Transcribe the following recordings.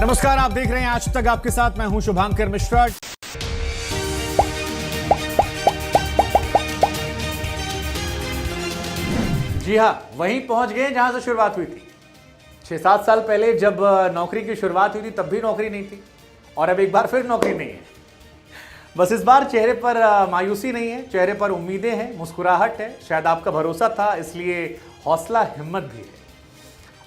नमस्कार, आप देख रहे हैं आज तक आपके साथ मैं हूं शुभांकर मिश्रा। जी हां, वहीं पहुंच गए जहां से शुरुआत हुई थी। 6-7 साल पहले जब नौकरी की शुरुआत हुई थी तब भी नौकरी नहीं थी और अब एक बार फिर नौकरी नहीं है। बस इस बार चेहरे पर मायूसी नहीं है, चेहरे पर उम्मीदें हैं, मुस्कुराहट है। शायद आपका भरोसा था, इसलिए हौसला हिम्मत भी है।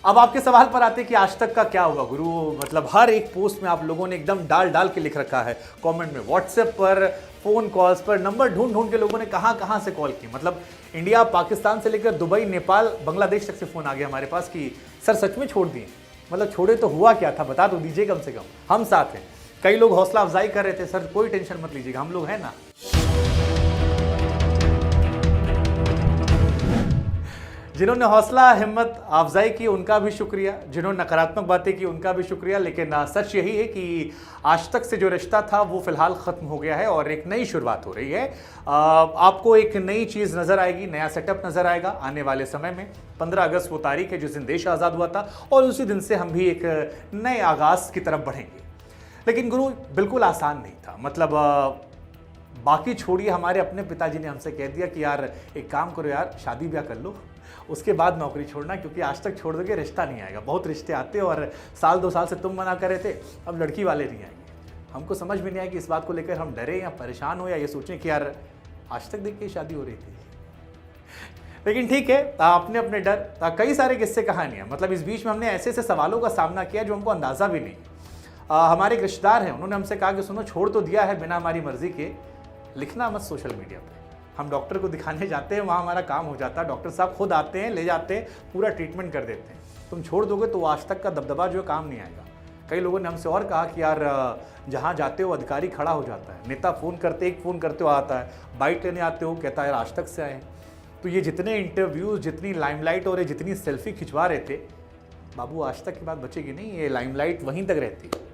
अब आपके सवाल पर आते हैं कि आज तक का क्या होगा गुरु। मतलब हर एक पोस्ट में आप लोगों ने एकदम डाल डाल के लिख रखा है, कमेंट में, व्हाट्सएप पर, फोन कॉल्स पर, नंबर ढूंढ ढूंढ के लोगों ने कहां से कॉल की। मतलब इंडिया, पाकिस्तान से लेकर दुबई, नेपाल, बांग्लादेश तक से फोन आ गया हमारे पास कि सर सच में छोड़ दिए। मतलब छोड़े तो हुआ क्या था, बता तो दीजिए कम से कम, हम साथ हैं। कई लोग हौसला अफजाई कर रहे थे, सर कोई टेंशन मत लीजिएगा, हम लोग हैं ना। जिन्होंने हौसला हिम्मत अफजाई की उनका भी शुक्रिया, जिन्होंने नकारात्मक बातें की उनका भी शुक्रिया। लेकिन सच यही है कि आज तक से जो रिश्ता था वो फिलहाल खत्म हो गया है और एक नई शुरुआत हो रही है। आपको एक नई चीज नजर आएगी, नया सेटअप नजर आएगा आने वाले समय में। 15 अगस्त वो तारीख है जिस दिन देश आजाद हुआ था और उसी दिन से हम भी एक नए आगाज की तरफ बढ़ेंगे। लेकिन गुरु बिल्कुल आसान नहीं था। मतलब बाकी छोड़िए, हमारे अपने पिताजी ने हमसे कह दिया कि यार एक काम करो यार, शादी ब्याह कर लो, उसके बाद नौकरी छोड़ना, क्योंकि आज तक छोड़ दोगे रिश्ता नहीं आएगा। बहुत रिश्ते आते और साल 2 साल से तुम मना कर रहे थे, अब लड़की वाले नहीं आएंगे। हमको समझ में नहीं आया कि इस बात को लेकर हम डरे या परेशान हो या ये सोचें कि यार आज तक देखिए शादी हो रही थी। लेकिन ठीक है, अपने अपने डर, कई सारे किस्से कहानियां। मतलब इस बीच में हमने ऐसे ऐसे सवालों का सामना किया जो हमको अंदाजा भी नहीं। हमारे एक रिश्तेदार हैं, उन्होंने हमसे कहा कि सुनो, छोड़ तो दिया है बिना हमारी मर्जी के, लिखना मत सोशल मीडिया पे। हम डॉक्टर को दिखाने जाते हैं, वहाँ हमारा काम हो जाता है, डॉक्टर साहब खुद आते हैं, ले जाते हैं, पूरा ट्रीटमेंट कर देते हैं। तुम छोड़ दोगे तो आज तक का दबदबा जो है काम नहीं आएगा। कई लोगों ने हमसे और कहा कि यार जहाँ जाते हो अधिकारी खड़ा हो जाता है, नेता फ़ोन करते, एक फ़ोन करते हो आता है, बाइक लेने आते हो कहता है यार आज तक से आए हैं। तो ये जितने इंटरव्यूज़, जितनी लाइमलाइट और जितनी सेल्फी खिंचवा रहे थे, बाबू आज तक की बात बचेगी नहीं, ये लाइमलाइट वहीं तक रहती है।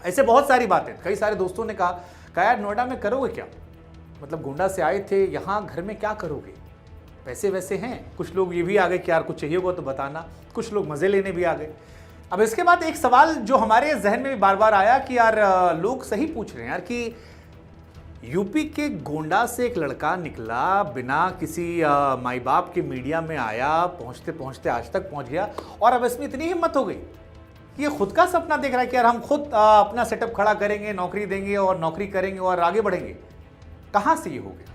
ऐसे बहुत सारी बातें। कई सारे दोस्तों ने कहा यार नोएडा में करोगे क्या, मतलब गोंडा से आए थे, यहाँ घर में क्या करोगे, पैसे वैसे हैं। कुछ लोग ये भी आ गए कि यार कुछ चाहिए होगा तो बताना, कुछ लोग मज़े लेने भी आ गए। अब इसके बाद एक सवाल जो हमारे जहन में भी बार बार आया कि यार लोग सही पूछ रहे हैं यार कि यूपी के गोंडा से एक लड़का निकला, बिना किसी माई बाप के मीडिया में आया, पहुँचते पहुँचते आज तक पहुँच गया और अब इसमें इतनी हिम्मत हो गई कि ये खुद का सपना देख रहा है कि यार हम खुद अपना सेटअप खड़ा करेंगे, नौकरी देंगे और नौकरी करेंगे और आगे बढ़ेंगे। कहाँ से ये हो गया?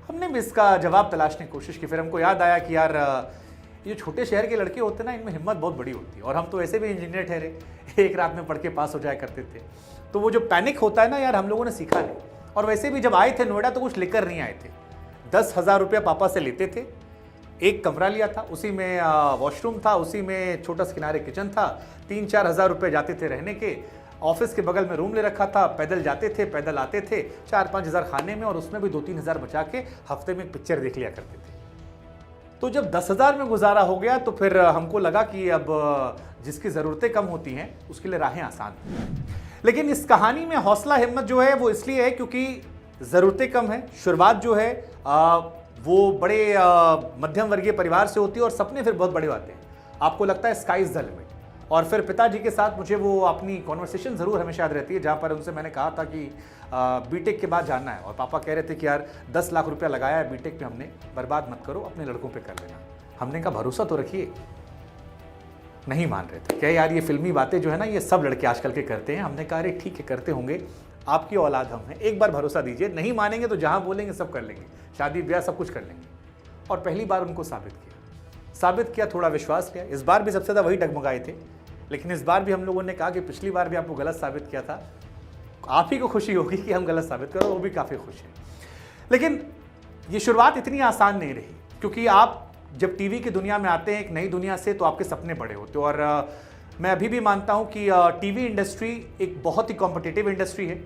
हमने भी इसका जवाब तलाशने की कोशिश की। फिर हमको याद आया कि यार ये छोटे शहर के लड़के होते हैं ना, इनमें हिम्मत बहुत बड़ी होती है। और हम तो ऐसे भी इंजीनियर ठहरे, एक रात में पढ़ के पास हो जाया करते थे। तो वो जो पैनिक होता है ना यार, हम लोगों ने सीखा नहीं। और वैसे भी जब आए थे नोएडा तो कुछ लेकर नहीं आए थे। 10,000 रुपया पापा से लेते थे, एक कमरा लिया था, उसी में वॉशरूम था, उसी में छोटा सा किनारे किचन था, 3-4 हज़ार रुपये जाते थे रहने के। ऑफिस के बगल में रूम ले रखा था, पैदल जाते थे, पैदल आते थे, 4-5 हज़ार खाने में और उसमें भी 2-3 हज़ार बचा के हफ्ते में एक पिक्चर देख लिया करते थे। तो जब 10,000 में गुजारा हो गया तो फिर हमको लगा कि अब जिसकी ज़रूरतें कम होती हैं उसके लिए राहें आसान हैं। लेकिन इस कहानी में हौसला हिम्मत जो है वो इसलिए है क्योंकि ज़रूरतें कम हैं। शुरुआत जो है वो बड़े मध्यम वर्गीय परिवार से होती है और सपने फिर बहुत बड़े होते हैं। आपको लगता है स्काई इज़ द लिमिट। और फिर पिताजी के साथ मुझे वो अपनी कॉन्वर्सेशन ज़रूर हमेशा याद रहती है जहाँ पर उनसे मैंने कहा था कि बीटेक के बाद जाना है और पापा कह रहे थे कि यार 10 लाख रुपया लगाया है बीटेक पे हमने, बर्बाद मत करो, अपने लड़कों पे कर लेना। हमने कहा भरोसा तो रखिए। नहीं मान रहे थे, क्या यार ये फिल्मी बातें जो है ना ये सब लड़के आजकल के करते हैं। हमने कहा अरे ठीक है करते होंगे, आपकी औलाद हम हैं, एक बार भरोसा दीजिए। नहीं मानेंगे तो जहाँ बोलेंगे सब कर लेंगे, शादी ब्याह सब कुछ कर लेंगे। और पहली बार उनको साबित किया, थोड़ा विश्वास किया। इस बार भी सबसे ज़्यादा वही डगमगाए थे, लेकिन इस बार भी हम लोगों ने कहा कि पिछली बार भी आपको गलत साबित किया था, आप ही को खुशी होगी कि हम गलत साबित करो, वो भी काफ़ी खुश हैं। लेकिन ये शुरुआत इतनी आसान नहीं रही, क्योंकि आप जब टीवी की दुनिया में आते हैं एक नई दुनिया से तो आपके सपने बड़े होते हैं। और मैं अभी भी मानता हूँ कि टीवी इंडस्ट्री एक बहुत ही कॉम्पिटिटिव इंडस्ट्री है।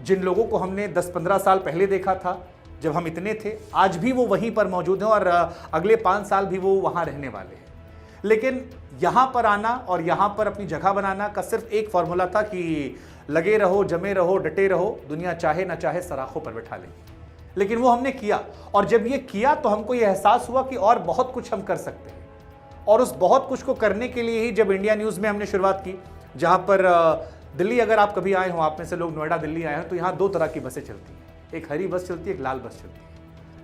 जिन लोगों को हमने 10-15 साल पहले देखा था जब हम इतने थे, आज भी वो वहीं पर मौजूद हैं और अगले 5 साल भी वो वहाँ रहने वाले हैं। लेकिन यहाँ पर आना और यहाँ पर अपनी जगह बनाना का सिर्फ एक फॉर्मूला था कि लगे रहो, जमे रहो, डटे रहो, दुनिया चाहे ना चाहे सराखों पर बैठा लेगी। लेकिन वो हमने किया और जब ये किया तो हमको ये एहसास हुआ कि और बहुत कुछ हम कर सकते हैं। और उस बहुत कुछ को करने के लिए ही जब इंडिया न्यूज़ में हमने शुरुआत की, जहाँ पर दिल्ली अगर आप कभी आए हो, आप में से लोग नोएडा दिल्ली आए हो, तो यहाँ 2 तरह की बसें चलती हैं। एक हरी बस चलती है, एक लाल बस चलती है।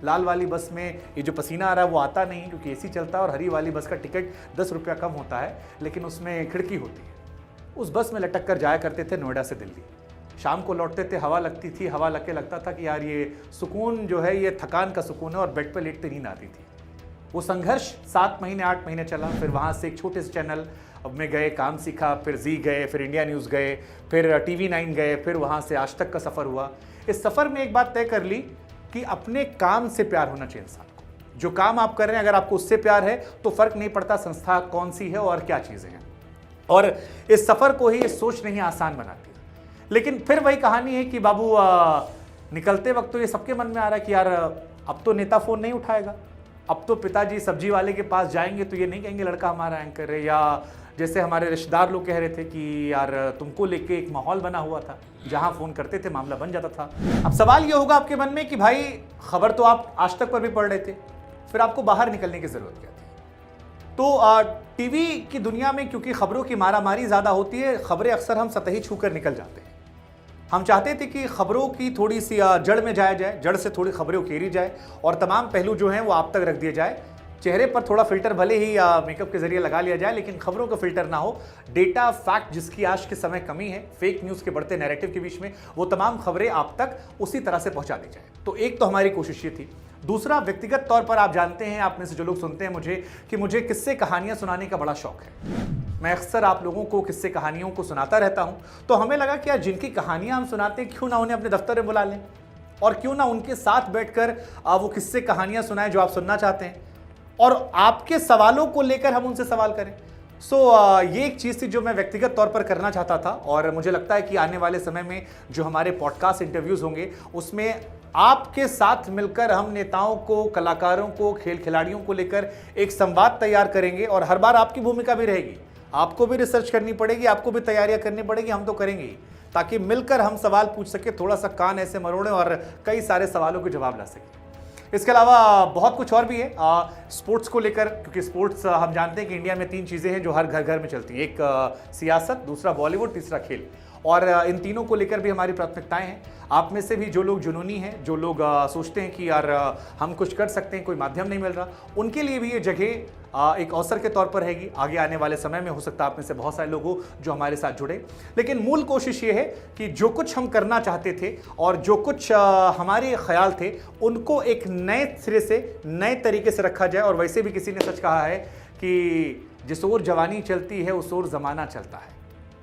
लाल वाली बस में ये जो पसीना आ रहा है वो आता नहीं क्योंकि एसी चलता है, और हरी वाली बस का टिकट 10 रुपया कम होता है, लेकिन उसमें खिड़की होती है। उस बस में लटक कर जाया करते थे नोएडा से दिल्ली। शाम को लौटते थे, हवा लगती थी, हवा लग के लगता था कि यार ये सुकून जो है ये थकान का सुकून है, और बेड पर लेटते नींद आती थी। वो संघर्ष 7 महीने 8 महीने चला। फिर वहाँ से एक छोटे से चैनल में गए, काम सीखा, फिर जी गए, फिर इंडिया न्यूज़ गए, फिर TV9 गए, फिर वहाँ से आज तक का सफ़र हुआ। इस सफ़र में एक बात तय कर ली कि अपने काम से प्यार होना चाहिए इंसान को। जो काम आप कर रहे हैं अगर आपको उससे प्यार है तो फ़र्क नहीं पड़ता संस्था कौन सी है और क्या चीज़ें हैं। और इस सफ़र को ही सोचना ही आसान बनाती है। लेकिन फिर वही कहानी है कि बाबू निकलते वक्त तो ये सबके मन में आ रहा है कि यार अब तो नेता फ़ोन नहीं उठाएगा, अब तो पिताजी सब्जी वाले के पास जाएंगे तो ये नहीं कहेंगे लड़का हमारा एंकर है, या जैसे हमारे रिश्तेदार लोग कह रहे थे कि यार तुमको लेके एक माहौल बना हुआ था, जहां फ़ोन करते थे मामला बन जाता था। अब सवाल ये होगा आपके मन में कि भाई खबर तो आप आज तक पर भी पढ़ रहे थे, फिर आपको बाहर निकलने की ज़रूरत क्या थी? तो टीवी की दुनिया में क्योंकि खबरों की मारामारी ज़्यादा होती है, खबरें अक्सर हम सतही छूकर निकल जाते हैं। हम चाहते थे कि खबरों की थोड़ी सी जड़ में जाया जाए, जड़ से थोड़ी खबरें उकेरी जाए और तमाम पहलू जो हैं वो आप तक रख दिए जाए। चेहरे पर थोड़ा फिल्टर भले ही मेकअप के जरिए लगा लिया जाए, लेकिन खबरों का फिल्टर ना हो। डेटा फैक्ट जिसकी आज के समय कमी है, फेक न्यूज़ के बढ़ते नैरेटिव के बीच में, वो तमाम खबरें आप तक उसी तरह से पहुंचा दी जाए। तो एक तो हमारी कोशिश ये थी। दूसरा, व्यक्तिगत तौर पर आप जानते हैं, आप में से जो लोग सुनते हैं मुझे, कि मुझे किस्से कहानियां सुनाने का बड़ा शौक है। मैं अक्सर आप लोगों को किस्से कहानियों को सुनाता रहता हूं। तो हमें लगा कि यार जिनकी कहानियां हम सुनाते हैं, क्यों ना उन्हें अपने दफ्तर में बुला लें और क्यों ना उनके साथ बैठकर वो किस्से कहानियां सुनाएं जो आप सुनना चाहते हैं, और आपके सवालों को लेकर हम उनसे सवाल करें। ये एक चीज़ थी जो मैं व्यक्तिगत तौर पर करना चाहता था, और मुझे लगता है कि आने वाले समय में जो हमारे पॉडकास्ट इंटरव्यूज़ होंगे उसमें आपके साथ मिलकर हम नेताओं को, कलाकारों को, खेल खिलाड़ियों को लेकर एक संवाद तैयार करेंगे। और हर बार आपकी भूमिका भी रहेगी, आपको भी रिसर्च करनी पड़ेगी, आपको भी तैयारियां करनी पड़ेगी, हम तो करेंगे ही, ताकि मिलकर हम सवाल पूछ सके, थोड़ा सा कान ऐसे मरोड़ें और कई सारे सवालों के जवाब ला सकें। इसके अलावा बहुत कुछ और भी है स्पोर्ट्स को लेकर, क्योंकि स्पोर्ट्स हम जानते हैं कि इंडिया में 3 चीज़ें हैं जो हर घर घर में चलती हैं। एक सियासत, दूसरा बॉलीवुड, तीसरा खेल, और इन तीनों को लेकर भी हमारी प्राथमिकताएं हैं। आप में से भी जो लोग जुनूनी हैं, जो लोग सोचते हैं कि यार हम कुछ कर सकते हैं, कोई माध्यम नहीं मिल रहा, उनके लिए भी ये जगह एक अवसर के तौर पर रहेगी। आगे आने वाले समय में हो सकता है आप में से बहुत सारे लोग हो जो हमारे साथ जुड़े। लेकिन मूल कोशिश ये है कि जो कुछ हम करना चाहते थे और जो कुछ हमारे ख्याल थे, उनको एक नए सिरे से, नए तरीके से रखा जाए। और वैसे भी किसी ने सच कहा है कि जिस ओर जवानी चलती है उस ओर ज़माना चलता है।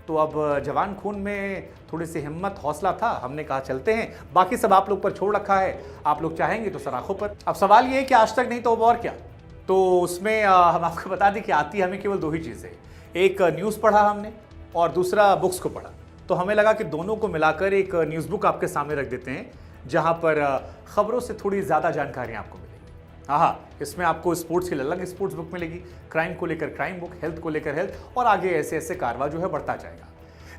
तो अब जवान खून में थोड़ी सी हिम्मत, हौसला था, हमने कहा चलते हैं। बाकी सब आप लोग पर छोड़ रखा है, आप लोग चाहेंगे तो सराखों पर। अब सवाल ये है कि आज तक नहीं तो अब और क्या? तो उसमें हम आपको बता दें कि आती हमें केवल 2 ही चीज़ें, एक न्यूज़ पढ़ा हमने और दूसरा बुक्स को पढ़ा। तो हमें लगा कि दोनों को मिलाकर एक न्यूज़ बुक आपके सामने रख देते हैं, जहाँ पर खबरों से थोड़ी ज़्यादा जानकारियाँ आपको मिलेगी। हाँ, इसमें आपको स्पोर्ट्स की अलग स्पोर्ट्स बुक मिलेगी, क्राइम को लेकर क्राइम बुक, हेल्थ को लेकर हेल्थ, और आगे ऐसे ऐसे कारवा जो है बढ़ता जाएगा।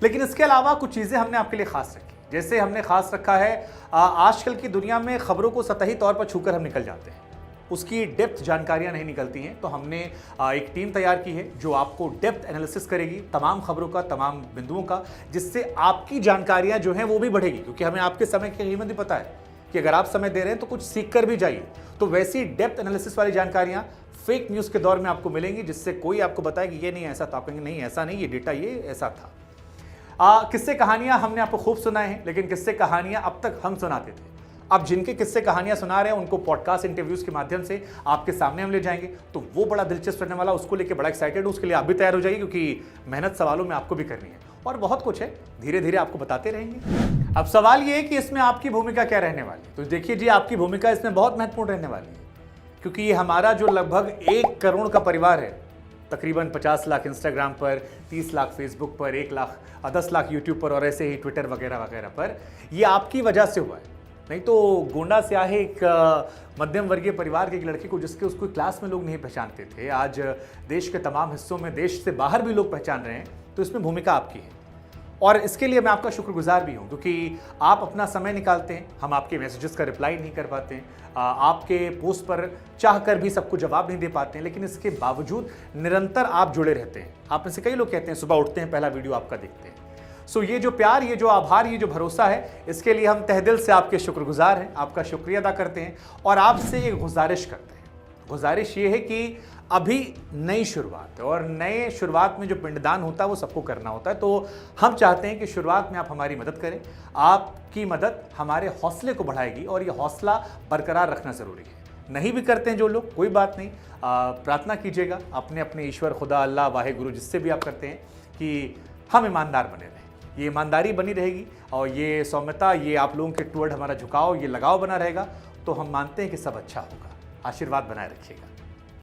लेकिन इसके अलावा कुछ चीज़ें हमने आपके लिए खास रखी। जैसे हमने खास रखा है, आजकल की दुनिया में खबरों को सतही तौर पर छूकर हम निकल जाते हैं, उसकी डेप्थ जानकारियां नहीं निकलती हैं। तो हमने एक टीम तैयार की है जो आपको डेप्थ एनालिसिस करेगी तमाम खबरों का, तमाम बिंदुओं का, जिससे आपकी जानकारियां जो हैं वो भी बढ़ेगी। क्योंकि हमें आपके समय की कीमत भी पता है कि अगर आप समय दे रहे हैं तो कुछ सीख कर भी जाइए। तो वैसी डेप्थ एनालिसिस वाली जानकारियां फेक न्यूज़ के दौर में आपको मिलेंगी, जिससे कोई आपको बताए कि ये नहीं ऐसा, तो आप कहेंगे नहीं ऐसा नहीं, ये डेटा ये ऐसा था। किस्से कहानियां हमने आपको खूब सुनाए हैं, लेकिन किस्से कहानियां अब तक हम सुनाते थे। अब जिनके किस्से कहानियां सुना रहे हैं उनको पॉडकास्ट इंटरव्यूज के माध्यम से आपके सामने हम ले जाएंगे। तो वो बड़ा दिलचस्प रहने वाला, उसको लेके बड़ा एक्साइटेड हूं। उसके लिए आप भी तैयार हो जाइए, क्योंकि मेहनत सवालों में आपको भी करनी है और बहुत कुछ है, धीरे धीरे आपको बताते रहेंगे। अब सवाल ये है कि इसमें आपकी भूमिका क्या रहने वाली है। तो देखिए जी, आपकी भूमिका इसमें बहुत महत्वपूर्ण रहने वाली है, क्योंकि ये हमारा जो लगभग 1 करोड़ का परिवार है, तकरीबन 50 लाख इंस्टाग्राम पर, 30 लाख फेसबुक पर, 1 लाख 10 लाख यूट्यूब पर, और ऐसे ही ट्विटर वगैरह वगैरह पर, ये आपकी वजह से हुआ है। नहीं तो गोंडा से आए एक मध्यम वर्गीय परिवार के एक लड़के को, जिसके उसको क्लास में लोग नहीं पहचानते थे, आज देश के तमाम हिस्सों में, देश से बाहर भी लोग पहचान रहे हैं। तो इसमें भूमिका आपकी है। और इसके लिए मैं आपका शुक्रगुजार भी हूं, क्योंकि आप अपना समय निकालते हैं, हम आपके मैसेजेस का रिप्लाई नहीं कर पाते हैं, आपके पोस्ट पर चाहकर भी सबको जवाब नहीं दे पाते हैं, लेकिन इसके बावजूद निरंतर आप जुड़े रहते हैं। आप में से कई लोग कहते हैं सुबह उठते हैं पहला वीडियो आपका देखते हैं। सो ये जो प्यार, ये जो आभार, ये जो भरोसा है, इसके लिए हम तहे दिल से आपके शुक्रगुजार हैं, आपका शुक्रिया अदा करते हैं और आपसे एक गुजारिश करते हैं। गुजारिश ये है कि अभी नई शुरुआत है और नए शुरुआत में जो पिंडदान होता है वो सबको करना होता है, तो हम चाहते हैं कि शुरुआत में आप हमारी मदद करें। आपकी मदद हमारे हौसले को बढ़ाएगी और ये हौसला बरकरार रखना ज़रूरी है। नहीं भी करते हैं जो लोग, कोई बात नहीं, प्रार्थना कीजिएगा अपने अपने ईश्वर, खुदा, अल्लाह, वाहे गुरु, जिससे भी आप करते हैं, कि हम ईमानदार बने रहें। ये ईमानदारी बनी रहेगी और ये सौम्यता, ये आप लोगों के टुवर्ड हमारा झुकाव, ये लगाव बना रहेगा, तो हम मानते हैं कि सब अच्छा होगा। आशीर्वाद बनाए रखिएगा।